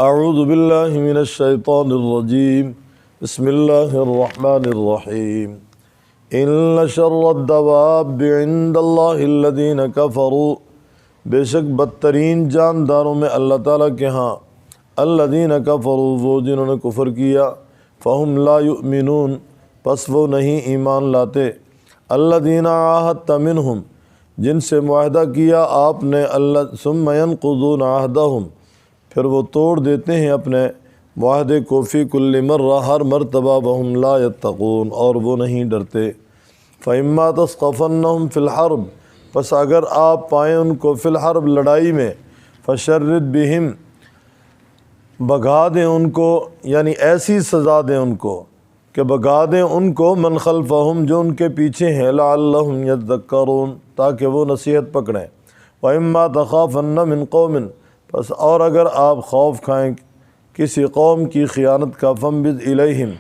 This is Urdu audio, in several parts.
اعوذ باللہ من الشیطان الرجیم بسم اللہ الرحمن الرحیم ان شر الدواب عند اللہ الذین کفروا، بے شک بدترین جانداروں میں اللہ تعالیٰ کے ہاں الذین کفروا، وہ جنہوں نے کفر کیا، فہم لا یؤمنون، پس وہ نہیں ایمان لاتے، الذین عاہدت منہم، جن سے معاہدہ کیا آپ نے، ثم ینقضون عہدہم، پھر وہ توڑ دیتے ہیں اپنے معاہدے کو، فی کل مرہ، ہر مرتبہ، وہم لا یتقون، اور وہ نہیں ڈرتے۔ فإما تثقفنہم فی الحرب، پس اگر آپ پائیں ان کو فی الحرب، لڑائی میں، فشرد بہم، بھگا دیں ان کو، یعنی ایسی سزا دیں ان کو کہ بھگا دیں ان کو، من خلفہم، جو ان کے پیچھے ہیں، لعلہم یذکرون، تاکہ وہ نصیحت پکڑیں۔ وإما تخافن من قوم، پس اور اگر آپ خوف کھائیں کسی قوم کی خیانت کا، فانبذ الیہم،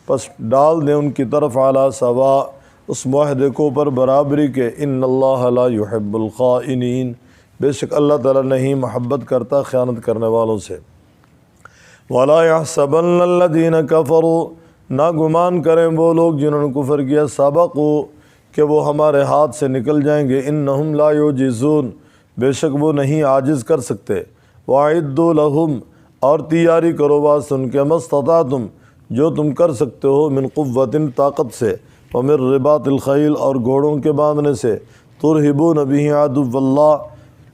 پس ڈال دیں ان کی طرف، علی سواء، اس معاہدے کو پر برابری کے، ان اللہ لا یحب الخائنین، بے شک اللہ تعالیٰ نہیں محبت کرتا خیانت کرنے والوں سے۔ ولا یحسبن الذین کفروا، نہ گمان کریں وہ لوگ جنہوں نے کفر کیا، سبقوا، کہ وہ ہمارے ہاتھ سے نکل جائیں گے، انہم لا یعجزون، بے شک وہ نہیں عاجز کر سکتے۔ وَأَعِدُّوا لَهُمْ، اور تیاری کرو واسطے ان کے، مَسْتَطَعْتُمْ، جو تم کر سکتے ہو، من قوت، طاقت سے، ومن رباط الخیل، اور گھوڑوں کے باندھنے سے، ترہبون بہ عدو اللہ،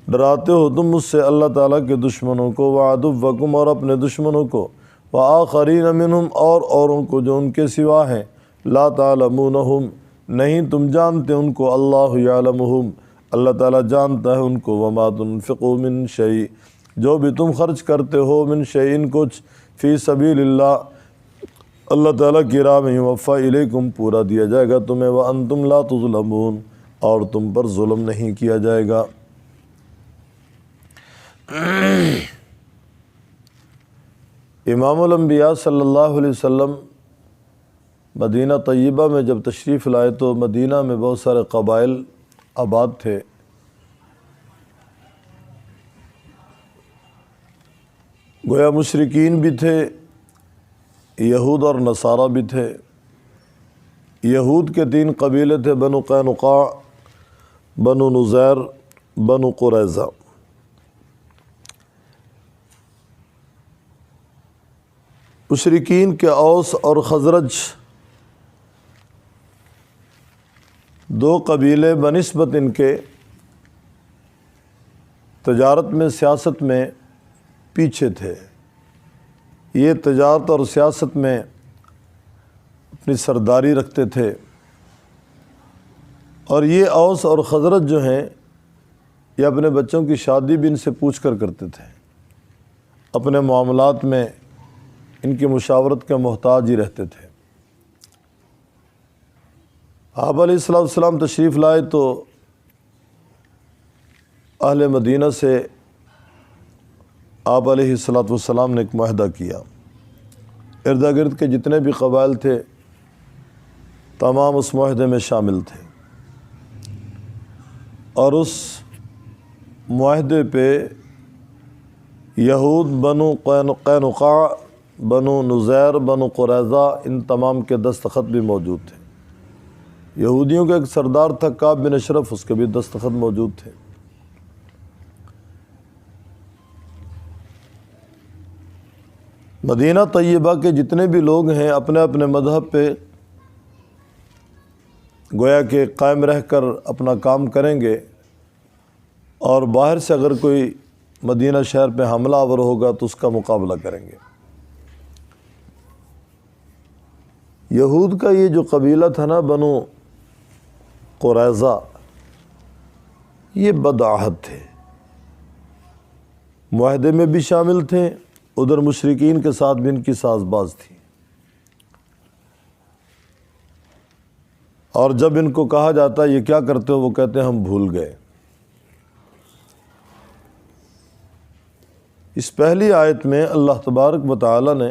ڈراتے ہو تم اس سے اللہ تعالیٰ کے دشمنوں کو، وعدوکم، اور اپنے دشمنوں کو، وآخرین منہم، اور اوروں کو جو ان کے سوا ہیں، لا تعلمونہم، نہیں تم جانتے ان کو، اللہ یعلمہم، اللہ تعالیٰ جانتا ہے ان کو، وما تنفقوا من شیء، جو بھی تم خرچ کرتے ہو، من شیء، کچھ، فی سبیل اللہ، اللہ تعالیٰ کی راہ میں، یوفی الیکم، پورا دیا جائے گا تمہیں، وانتم لا تظلمون، اور تم پر ظلم نہیں کیا جائے گا۔ امام الانبیاء صلی اللہ علیہ وسلم مدینہ طیبہ میں جب تشریف لائے تو مدینہ میں بہت سارے قبائل آباد تھے۔ گویا مشرکین بھی تھے، یہود اور نصارہ بھی تھے۔ یہود کے 3 قبیلے تھے، بنو قینقاع، بنو نذیر، بنو قریظہ۔ مشرکین کے اوس اور خزرج 2 قبیلے بنسبت ان کے تجارت میں، سیاست میں پیچھے تھے۔ یہ تجارت اور سیاست میں اپنی سرداری رکھتے تھے، اور یہ اوس اور خزرج جو ہیں، یہ اپنے بچوں کی شادی بھی ان سے پوچھ کر کرتے تھے، اپنے معاملات میں ان کی مشاورت کے محتاج ہی رہتے تھے۔ آپ علیہ السلام تشریف لائے تو اہل مدینہ سے آپ علیہ السلام نے ایک معاہدہ کیا۔ ارد گرد کے جتنے بھی قبائل تھے تمام اس معاہدے میں شامل تھے، اور اس معاہدے پہ یہود، بنو قینقاع، بنو نذیر، بنو قریظہ، ان تمام کے دستخط بھی موجود تھے۔ یہودیوں کا ایک سردار تھا کعب بن اشرف، اس کے بھی دستخط موجود تھے۔ مدینہ طیبہ کے جتنے بھی لوگ ہیں اپنے اپنے مذہب پہ گویا کہ قائم رہ کر اپنا کام کریں گے، اور باہر سے اگر کوئی مدینہ شہر پہ حملہ آور ہوگا تو اس کا مقابلہ کریں گے۔ یہود کا یہ جو قبیلہ تھا نا، بنو قریظہ، یہ بدعہد تھے، معاہدے میں بھی شامل تھے، ادھر مشرکین کے ساتھ بھی ان کی ساز باز تھی، اور جب ان کو کہا جاتا یہ کیا کرتے ہو، وہ کہتے ہیں ہم بھول گئے۔ اس پہلی آیت میں اللہ تبارک و تعالی نے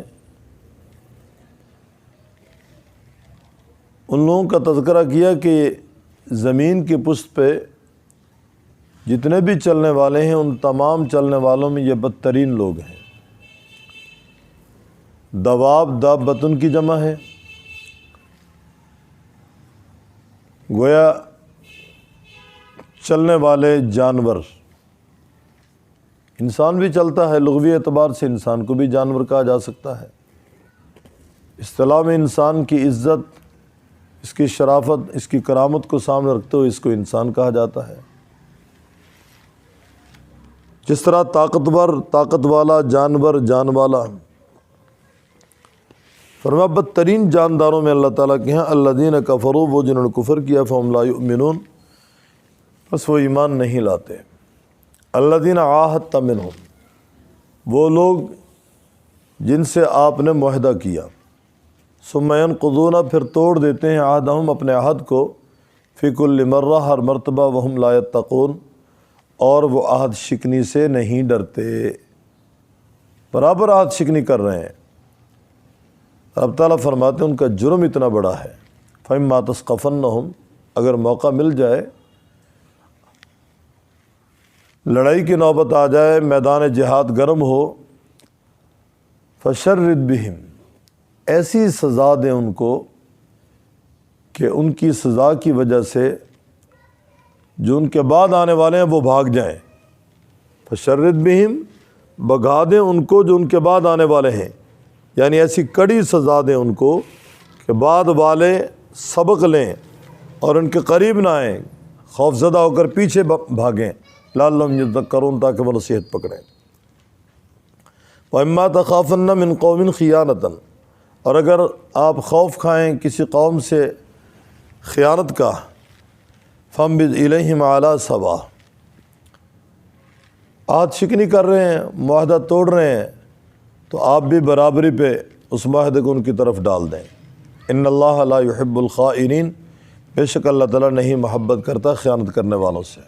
ان لوگوں کا تذکرہ کیا کہ زمین کی پشت پہ جتنے بھی چلنے والے ہیں ان تمام چلنے والوں میں یہ بدترین لوگ ہیں۔ دواب دابتن کی جمع ہے، گویا چلنے والے جانور۔ انسان بھی چلتا ہے، لغوی اعتبار سے انسان کو بھی جانور کہا جا سکتا ہے۔ اصطلاح میں انسان کی عزت، اس کی شرافت، اس کی کرامت کو سامنے رکھتے ہوئے اس کو انسان کہا جاتا ہے۔ جس طرح طاقتور، طاقت والا، جانور، جان والا۔ فرمایا بدترین جانداروں میں اللہ تعالیٰ کے ہیں الذین کفروا، وہ جنہوں نے کفر کیا، فہم لا یؤمنون، بس وہ ایمان نہیں لاتے۔ الذین عاہدت منہم، وہ لوگ جن سے آپ نے معاہدہ کیا، ثم ینقضون، پھر توڑ دیتے ہیں، عہدہم، اپنے عہد کو، فی کل مرہ، ہر مرتبہ، وہم لا یتقون، اور وہ عہد شکنی سے نہیں ڈرتے، برابر عہد شکنی کر رہے ہیں۔ رب تعالیٰ فرماتے ہیں ان کا جرم اتنا بڑا ہے، فَإِمَّا تَثْقَفَنَّهُمْ، اگر موقع مل جائے، لڑائی کی نوبت آ جائے، میدان جہاد گرم ہو، فَشَرِّدْ بِهِمْ، ایسی سزا دیں ان کو کہ ان کی سزا کی وجہ سے جو ان کے بعد آنے والے ہیں وہ بھاگ جائیں۔ فَشَرِّدْ بِهِمْ، بھگا دیں ان کو جو ان کے بعد آنے والے ہیں، یعنی ایسی کڑی سزا دیں ان کو کہ بعد والے سبق لیں اور ان کے قریب نہ آئیں، خوف زدہ ہو کر پیچھے بھاگیں، لعلہم یذکرون، تاکہ وہ نصیحت پکڑیں۔ وَإِمَّا تَخَافَنَّ مِن قَوْمٍ خِیَانَةً، اور اگر آپ خوف کھائیں کسی قوم سے خیانت کا، فَانبِذْ إِلَیْہِمْ عَلیٰ سَوَاءٍ، عہد شکنی کر رہے ہیں، معاہدہ توڑ رہے ہیں، تو آپ بھی برابری پہ اس معاہدے کو ان کی طرف ڈال دیں۔ ان اللہ لا يحب الخائنین، بے شک اللہ تعالیٰ نہیں محبت کرتا خیانت کرنے والوں سے۔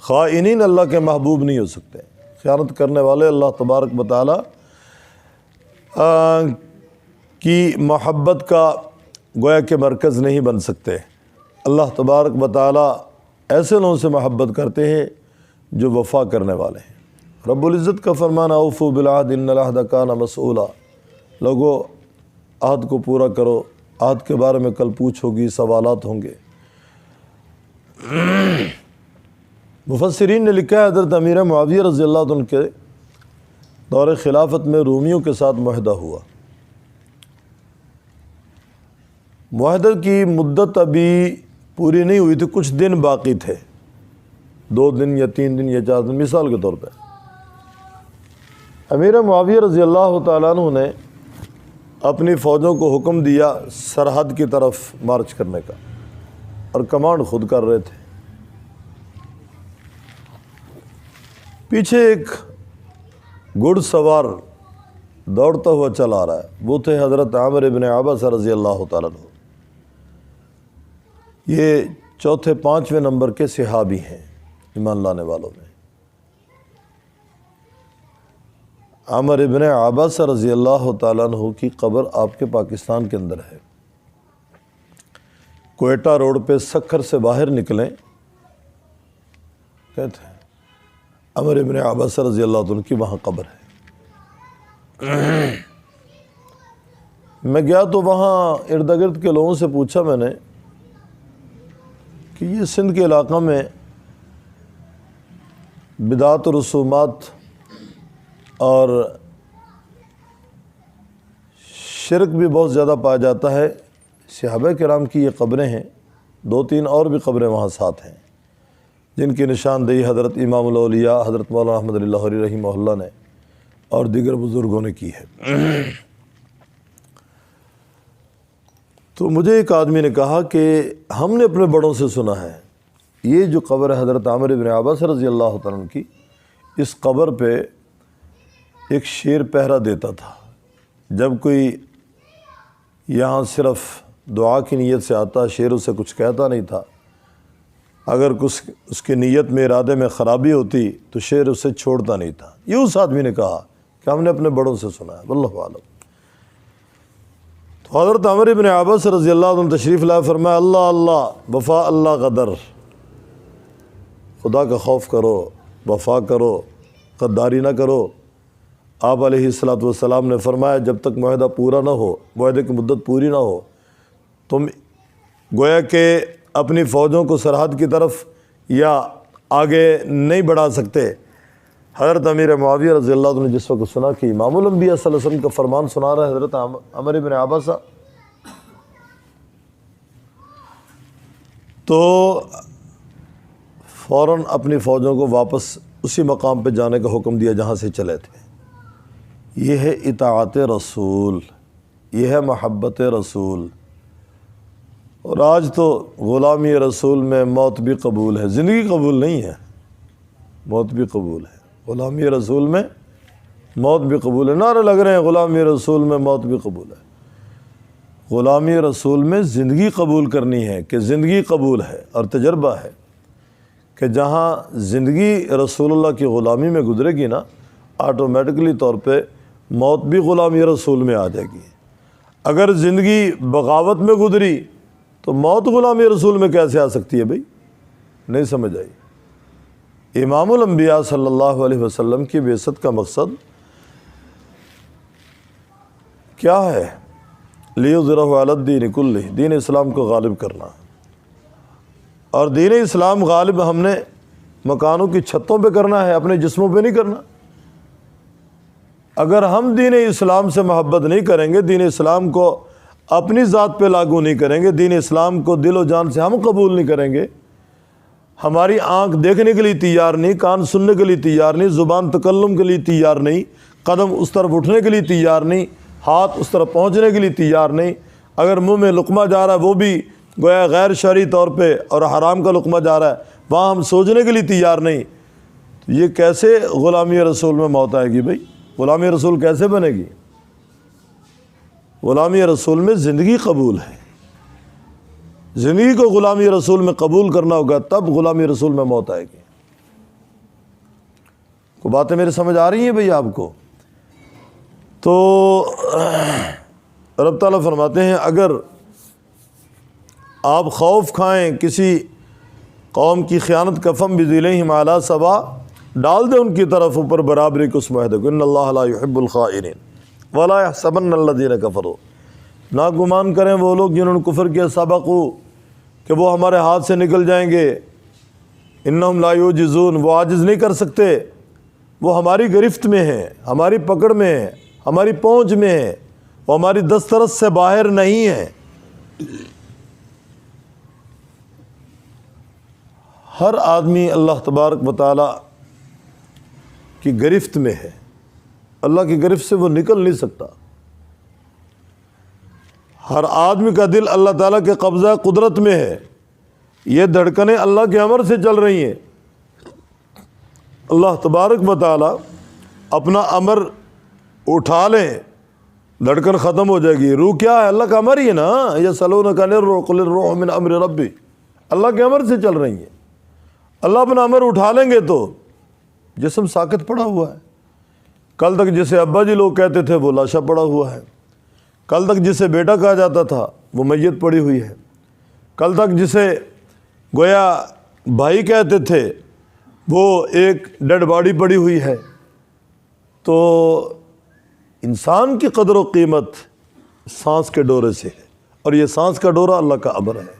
خائنین اللہ کے محبوب نہیں ہو سکتے، خیانت کرنے والے اللہ تبارک و تعالیٰ کی محبت کا گویا کہ مرکز نہیں بن سکتے۔ اللہ تبارک و تعالیٰ ایسے لوگوں سے محبت کرتے ہیں جو وفا کرنے والے ہیں۔ رب العزت کا فرمانا اوفوا بالعہد ان العہد کان مسئولا، لوگو عہد کو پورا کرو، عہد کے بارے میں کل پوچھ ہوگی، سوالات ہوں گے۔ مفسرین نے لکھا ہے حضرت امیر معاویہ رضی اللہ عنہ کے دور خلافت میں رومیوں کے ساتھ معاہدہ ہوا۔ معاہدے کی مدت ابھی پوری نہیں ہوئی تھی، کچھ دن باقی تھے، 2 دن یا 3 دن یا 4 دن، مثال کے طور پہ امیر معاویہ رضی اللہ تعالیٰ عنہ نے اپنی فوجوں کو حکم دیا سرحد کی طرف مارچ کرنے کا، اور کمانڈ خود کر رہے تھے۔ پیچھے ایک گھڑ سوار دوڑتا ہوا چلا رہا ہے، وہ تھے حضرت عامر ابن عباسہ رضی اللہ تعالیٰ عنہ۔ یہ 4 5 نمبر کے صحابی ہیں ایمان لانے والوں میں۔ عامر ابن عباسہ رضی اللہ تعالیٰ عنہ کی قبر آپ کے پاکستان کے اندر ہے۔ کوئٹہ روڈ پہ سکھر سے باہر نکلیں، کہتے ہیں عامر ابن عباسہ رضی اللہ عنہ کی وہاں قبر ہے۔ میں گیا تو وہاں ارد گرد کے لوگوں سے پوچھا میں نے کہ یہ سندھ کے علاقہ میں بدعت و رسومات اور شرک بھی بہت زیادہ پایا جاتا ہے، صحابہ کرام کی یہ قبریں ہیں، 2-3 اور بھی قبریں وہاں ساتھ ہیں جن کی نشاندہی حضرت امام الاولیاء حضرت مولانا احمد علی لاہوری رحمہ اللہ نے اور دیگر بزرگوں نے کی ہے۔ تو مجھے ایک آدمی نے کہا کہ ہم نے اپنے بڑوں سے سنا ہے یہ جو قبر ہے حضرت عامر ابن عباسہ رضی اللہ تعالیٰ عنہ کی، اس قبر پہ ایک شیر پہرا دیتا تھا۔ جب کوئی یہاں صرف دعا کی نیت سے آتا، شیر اسے کچھ کہتا نہیں تھا، اگر کچھ اس کی نیت میں ارادے میں خرابی ہوتی تو شیر اسے چھوڑتا نہیں تھا۔ یہ اس آدمی نے کہا کہ ہم نے اپنے بڑوں سے سنا ہے، واللہ عالم۔ تو حضرت عامر ابن عباسہ رضی اللہ عنہ تشریف لائے، فرمایا اللہ اللہ وفا اللہ غدر، خدا کا خوف کرو، وفا کرو، غداری نہ کرو۔ آپ علیہ الصلوۃ والسلام نے فرمایا جب تک معاہدہ پورا نہ ہو، معاہدے کی مدت پوری نہ ہو، تم گویا کہ اپنی فوجوں کو سرحد کی طرف یا آگے نہیں بڑھا سکتے۔ حضرت امیر معاویہ رضی اللہ عنہ نے جس وقت سنا کہ امام الانبیاء صلی اللہ علیہ وسلم کا فرمان سنا رہا ہے حضرت عمر بن عباسہ، تو فوراً اپنی فوجوں کو واپس اسی مقام پہ جانے کا حکم دیا جہاں سے چلے تھے۔ یہ ہے اطاعت رسول، یہ ہے محبت رسول۔ اور آج تو غلامی رسول میں موت بھی قبول ہے، زندگی قبول نہیں ہے، موت بھی قبول ہے۔ غلامی رسول میں موت بھی قبول ہے، نعرے لگ رہے ہیں غلامی رسول میں موت بھی قبول ہے۔ غلامی رسول میں زندگی قبول کرنی ہے کہ زندگی قبول ہے، اور تجربہ ہے کہ جہاں زندگی رسول اللہ کی غلامی میں گزرے گی نا، آٹومیٹکلی طور پہ موت بھی غلامی رسول میں آ جائے گی۔ اگر زندگی بغاوت میں گزری تو موت غلامی رسول میں کیسے آ سکتی ہے بھائی؟ نہیں سمجھ آئی۔ امام الانبیاء صلی اللہ علیہ وسلم کی بعثت کا مقصد کیا ہے؟ لیظہرہ علی الدین کلہ، دین اسلام کو غالب کرنا۔ اور دین اسلام غالب ہم نے مکانوں کی چھتوں پہ کرنا ہے، اپنے جسموں پہ نہیں کرنا۔ اگر ہم دین اسلام سے محبت نہیں کریں گے، دین اسلام کو اپنی ذات پہ لاگو نہیں کریں گے، دین اسلام کو دل و جان سے ہم قبول نہیں کریں گے، ہماری آنکھ دیکھنے کے لیے تیار نہیں، کان سننے کے لیے تیار نہیں، زبان تکلم کے لیے تیار نہیں، قدم اس طرف اٹھنے کے لیے تیار نہیں، ہاتھ اس طرف پہنچنے کے لیے تیار نہیں، اگر منہ میں لقمہ جا رہا ہے وہ بھی گویا غیر شرعی طور پہ اور حرام کا لقمہ جا رہا ہے، وہاں ہم سوچنے کے لیے تیار نہیں، تو یہ کیسے غلامی رسول میں موت آئے گی بھائی؟ غلامی رسول کیسے بنے گی؟ غلامی رسول میں زندگی قبول ہے، زندگی کو غلامی رسول میں قبول کرنا ہوگا، تب غلامی رسول میں موت آئے گی۔ کو باتیں میرے سمجھ آ رہی ہیں بھئی آپ کو؟ تو رب تعالیٰ فرماتے ہیں اگر آپ خوف کھائیں کسی قوم کی خیانت کفم بذیلہم علی سوا، ڈال دیں ان کی طرف اوپر برابری کو اس معاہدے کو، ان اللہ لا یحب الخائنین ولا یحسبن الذین کفروا، نہ گمان کریں وہ لوگ جنہوں نے کفر کیا سبقوا، کہ وہ ہمارے ہاتھ سے نکل جائیں گے، انہم لا یعجزون، وہ عاجز نہیں کر سکتے، وہ ہماری گرفت میں ہیں، ہماری پکڑ میں ہیں، ہماری پہنچ میں ہیں، وہ ہماری دسترس سے باہر نہیں ہیں۔ ہر آدمی اللہ تبارک و تعالیٰ کی گرفت میں ہے، اللہ کی گرفت سے وہ نکل نہیں سکتا۔ ہر آدمی کا دل اللہ تعالیٰ کے قبضہ قدرت میں ہے، یہ دھڑکنیں اللہ کے امر سے چل رہی ہیں۔ اللہ تبارک و تعالیٰ اپنا امر اٹھا لیں، دھڑکن ختم ہو جائے گی۔ روح کیا ہے؟ اللہ کا امر ہی ہے نا، یسألونک عن الروح قل الروح من امر ربی، اللہ کے امر سے چل رہی ہیں۔ اللہ اپنا امر اٹھا لیں گے تو جسم ساکت پڑا ہوا ہے، کل تک جسے ابا جی لوگ کہتے تھے وہ لاشا پڑا ہوا ہے، کل تک جسے بیٹا کہا جاتا تھا وہ میت پڑی ہوئی ہے، کل تک جسے گویا بھائی کہتے تھے وہ ایک ڈیڈ باڈی پڑی ہوئی ہے۔ تو انسان کی قدر و قیمت سانس کے ڈورے سے ہے، اور یہ سانس کا ڈورا اللہ کا امر ہے۔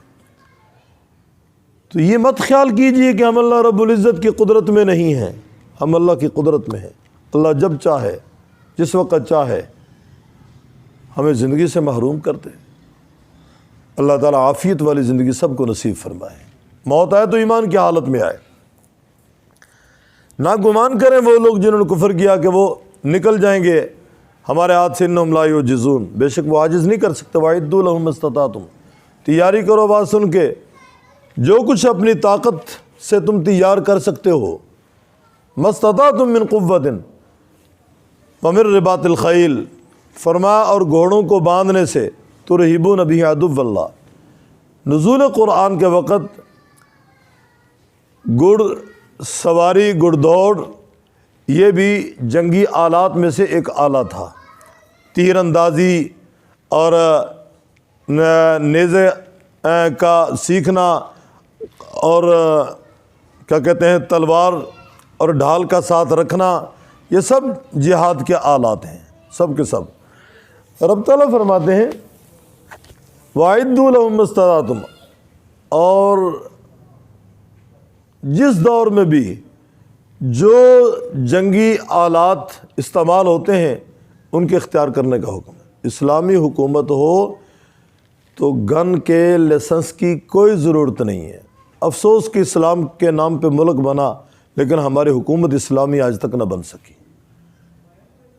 تو یہ مت خیال کیجئے کہ ہم اللہ رب العزت کی قدرت میں نہیں ہیں، ہم اللہ کی قدرت میں ہیں۔ اللہ جب چاہے، جس وقت چاہے ہمیں زندگی سے محروم کرتے۔ اللہ تعالیٰ عافیت والی زندگی سب کو نصیب فرمائے، موت آئے تو ایمان کی حالت میں آئے۔ نہ گمان کریں وہ لوگ جنہوں نے کفر کیا کہ وہ نکل جائیں گے ہمارے ہاتھ سے، انہم لا یعجزون، بے شک وہ عاجز نہیں کر سکتے۔ وَأَعِدُّوا لَهُمْ مَا اسْتَطَعْتُمْ، تیاری کرو بات سن کے، جو کچھ اپنی طاقت سے تم تیار کر سکتے ہو۔ مَا اسْتَطَعْتُم مِّن قُوَّةٍ وَمِن رِّبَاطِ الْخَيْلِ، فرمایا اور گھوڑوں کو باندھنے سے، تُرْہِبُونَ بِهِ عَدُوَّ اللَّهِ، نزول قرآن کے وقت گھڑ سواری، گھڑ دوڑ، یہ بھی جنگی آلات میں سے ایک آلہ تھا۔ تیر اندازی اور نیزے کا سیکھنا، اور کیا کہتے ہیں تلوار اور ڈھال کا ساتھ رکھنا، یہ سب جہاد کے آلات ہیں، سب کے سب۔ رب تعالیٰ فرماتے ہیں وَأَعِدُّوا لَهُم مَّا اسْتَطَعْتُمْ، اور جس دور میں بھی جو جنگی آلات استعمال ہوتے ہیں ان کے اختیار کرنے کا حکم ہے۔ اسلامی حکومت ہو تو گن کے لائسنس کی کوئی ضرورت نہیں ہے۔ افسوس کہ اسلام کے نام پہ ملک بنا لیکن ہماری حکومت اسلامی آج تک نہ بن سکی،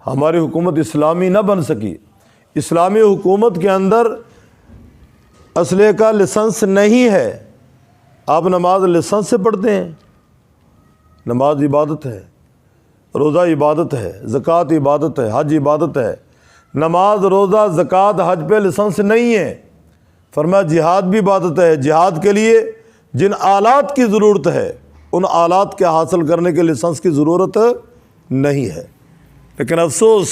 ہماری حکومت اسلامی نہ بن سکی۔ اسلامی حکومت کے اندر اسلحے کا لائسنس نہیں ہے۔ آپ نماز لائسنس سے پڑھتے ہیں؟ نماز عبادت ہے، روزہ عبادت ہے، زکوٰۃ عبادت ہے، حج عبادت ہے۔ نماز، روزہ، زکوٰۃ، حج پہ لائسنس نہیں ہے۔ فرمایا جہاد بھی عبادت ہے۔ جہاد کے لیے جن آلات کی ضرورت ہے ان آلات کے حاصل کرنے کے لائسنس کی ضرورت نہیں ہے۔ لیکن افسوس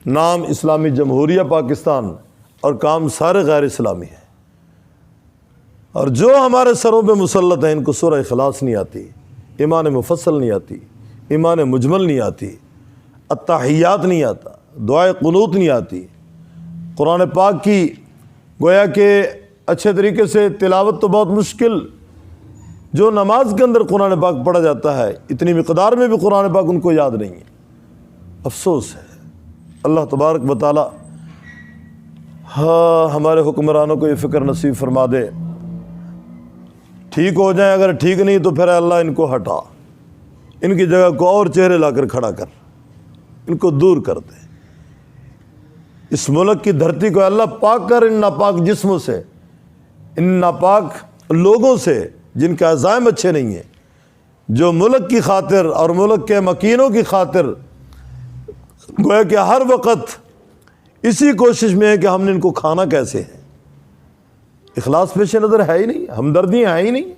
نام اسلامی جمہوریہ پاکستان اور کام سارے غیر اسلامی ہیں، اور جو ہمارے سروں پہ مسلط ہیں ان کو سورہ اخلاص نہیں آتی، ایمان مفصل نہیں آتی، ایمان مجمل نہیں آتی، التحیات نہیں آتا، دعائے قنوت نہیں آتی، قرآن پاک کی گویا کہ اچھے طریقے سے تلاوت تو بہت مشکل، جو نماز کے اندر قرآن پاک پڑھا جاتا ہے اتنی مقدار میں بھی قرآن پاک ان کو یاد نہیں ہے۔ افسوس ہے۔ اللہ تبارک و تعالی ہمارے حکمرانوں کو یہ فکر نصیب فرما دے، ٹھیک ہو جائیں، اگر ٹھیک نہیں تو پھر اللہ ان کو ہٹا، ان کی جگہ کو اور چہرے لا کر کھڑا کر، ان کو دور کر دے۔ اس ملک کی دھرتی کو اللہ پاک کر ان ناپاک جسموں سے، ان ناپاک لوگوں سے جن کے عزائم اچھے نہیں ہیں، جو ملک کی خاطر اور ملک کے مکینوں کی خاطر گویا کہ ہر وقت اسی کوشش میں ہے کہ ہم نے ان کو کھانا کیسے ہے۔ اخلاص پیش نظر ہے ہی نہیں، ہمدردیاں ہیں ہی نہیں۔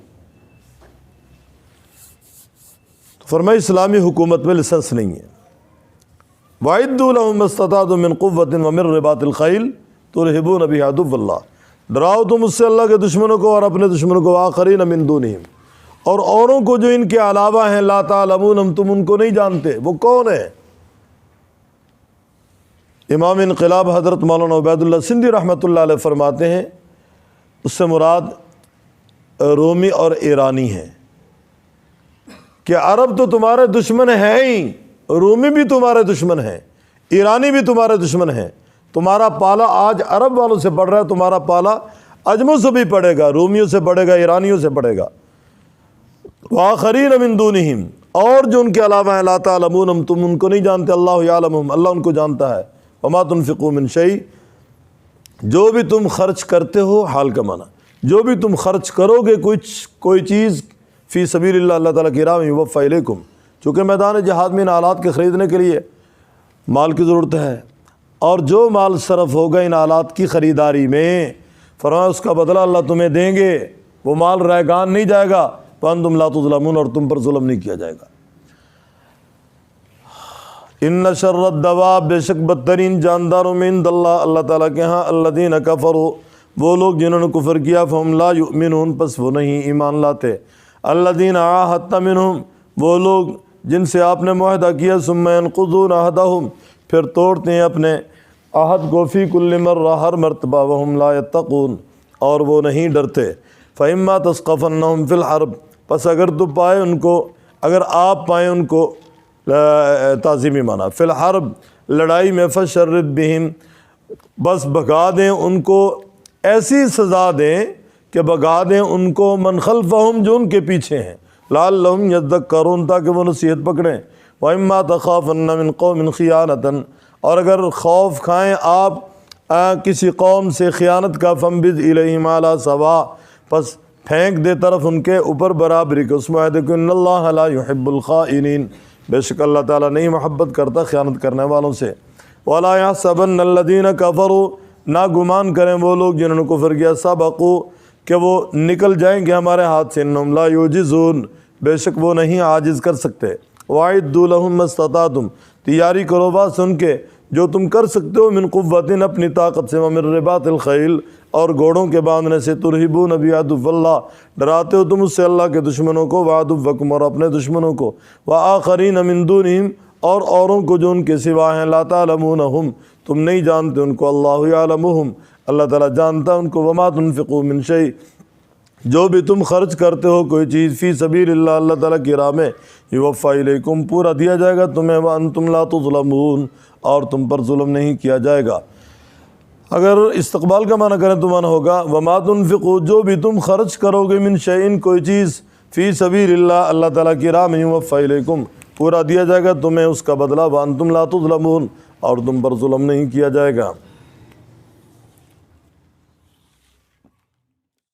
فرمایا اسلامی حکومت میں لائسنس نہیں ہے۔ وَأَعِدُّوا لَهُم مَّا اسْتَطَعْتُم مِّن قُوَّةٍ وَمِن رِّبَاطِ الْخَيْلِ تُرْهِبُونَ بِهِ عَدُوَّ اللَّهِ، ڈراؤ تم اس سے اللہ کے دشمنوں کو اور اپنے دشمنوں کو، وَآخَرِينَ مِن دُونِهِمْ، اور اوروں کو جو ان کے علاوہ ہیں، لا تعلمون، تم ان کو نہیں جانتے، وہ کون ہے؟ امام انقلاب حضرت مولانا عبید اللہ سندھی رحمۃ اللہ علیہ فرماتے ہیں اس سے مراد رومی اور ایرانی ہیں، کہ عرب تو تمہارے دشمن ہیں ہی، رومی بھی تمہارے دشمن ہیں، ایرانی بھی تمہارے دشمن ہیں۔ تمہارا پالا آج عرب والوں سے پڑ رہا ہے، تمہارا پالا عجموں سے بھی پڑے گا، رومیوں سے پڑے گا، ایرانیوں سے پڑے گا۔ وآخرین من دونہم، اور جو ان کے علاوہ ہیں، لا تعلمون، تم ان کو نہیں جانتے، اللہ یعلمہم، اللہ ان کو جانتا ہے۔ وما تنفقوا من شیء، جو بھی تم خرچ کرتے ہو، حال کا معنی جو بھی تم خرچ کرو گے کوئی چیز فی سبیل اللہ، اللہ تعالیٰ کی راہ میں، یوفی الیکم، چونکہ میدان جہاد میں ان آلات کے خریدنے کے لیے مال کی ضرورت ہے، اور جو مال صرف ہوگا ان آلات کی خریداری میں، فرمایا اس کا بدلہ اللہ تمہیں دیں گے، وہ مال رائگان نہیں جائے گا، وانتم لا تظلمون، اور تم پر ظلم نہیں کیا جائے گا۔ ان شر الدواب، بے شک بدترین جانداروں میں عند اللہ، اللہ تعالیٰ کے ہاں، الذین کفروا، وہ لوگ جنہوں نے کفر کیا، فہم لا یؤمنون، پس وہ نہیں ایمان لاتے، الذین عاہدت منہم، وہ لوگ جن سے آپ نے معاہدہ کیا، ثم ینقضون عہدہم، پھر توڑتے ہیں اپنے عہد کو، فی کل مرہ، ہر مرتبہ، وہم لا یتقون، اور وہ نہیں ڈرتے۔ فإما تثقفنہم فی الحرب، پس اگر تو پائے ان کو، اگر آپ پائیں ان کو، تعظیمی معنی، فی الحرب، لڑائی میں، فشرد بہم، بس بھگا دیں ان کو، ایسی سزا دیں کہ بھگا دیں ان کو، من خلفہم، جو ان کے پیچھے ہیں، لعلہم یذکرون، تاکہ وہ نصیحت پکڑیں۔ وَإِمَّا تَخَافَنَّ مِن قَوْمٍ خِیَانَةً، اور اگر خوف کھائیں آپ کسی قوم سے خیانت کا، فَانبِذْ إِلَیْہِمْ عَلیٰ سَوَاءٍ، پس پھینک دے طرف ان کے اوپر برابری کے، اس معاہدے کو، إِنَّ اللَّهَ لَا يُحِبُّ الْخَائِنِينَ، بے شک اللہ تعالیٰ نہیں محبت کرتا خیانت کرنے والوں سے۔ وَلَا يَحْسَبَنَّ الَّذِينَ كَفَرُوا، نہ گمان کریں وہ لوگ جنہوں نے کفر کیا، سبقوا، کہ وہ نکل جائیں گے ہمارے ہاتھ سے، انہم لا یعجزون، بے شک وہ نہیں عاجز کر سکتے۔ وَأَعِدُّوا لَهُم مَّا اسْتَطَعْتُمْ، تیاری کرو بس ان کے جو تم کر سکتے ہو، من قوتٍ، اپنی طاقت سے، ومن رباط الخیل، اور گھوڑوں کے باندھنے سے، ترہبون بہ عدو اللہ، ڈراتے ہو تم اس سے اللہ کے دشمنوں کو، وعدوکم، اور اپنے دشمنوں کو، وآخرین من دونہم، اور اوروں کو جو ان کے سوا ہیں، لا تعلمونہم تم نہیں جانتے ان کو، اللہ یعلمہم اللہ تعالیٰ جانتا ان کو، وما تنفقوا من شیء جو بھی تم خرچ کرتے ہو کوئی چیز، فی سبیل اللہ اللہ تعالیٰ کی راہ میں، یوفی الیکم پورا دیا جائے گا تمہیں، وانتم لا تظلمون اور تم پر ظلم نہیں کیا جائے گا۔ اگر استقبال کا معنی کریں تو معنی ہوگا وما تنفقوا جو بھی تم خرچ کرو گے، من شیء کوئی چیز، فی سبیل اللہ اللہ تعالیٰ کی راہ میں، یوفی الیکم پورا دیا جائے گا تمہیں اس کا بدلہ، وانتم لا تظلمون اور تم پر ظلم نہیں کیا جائے گا۔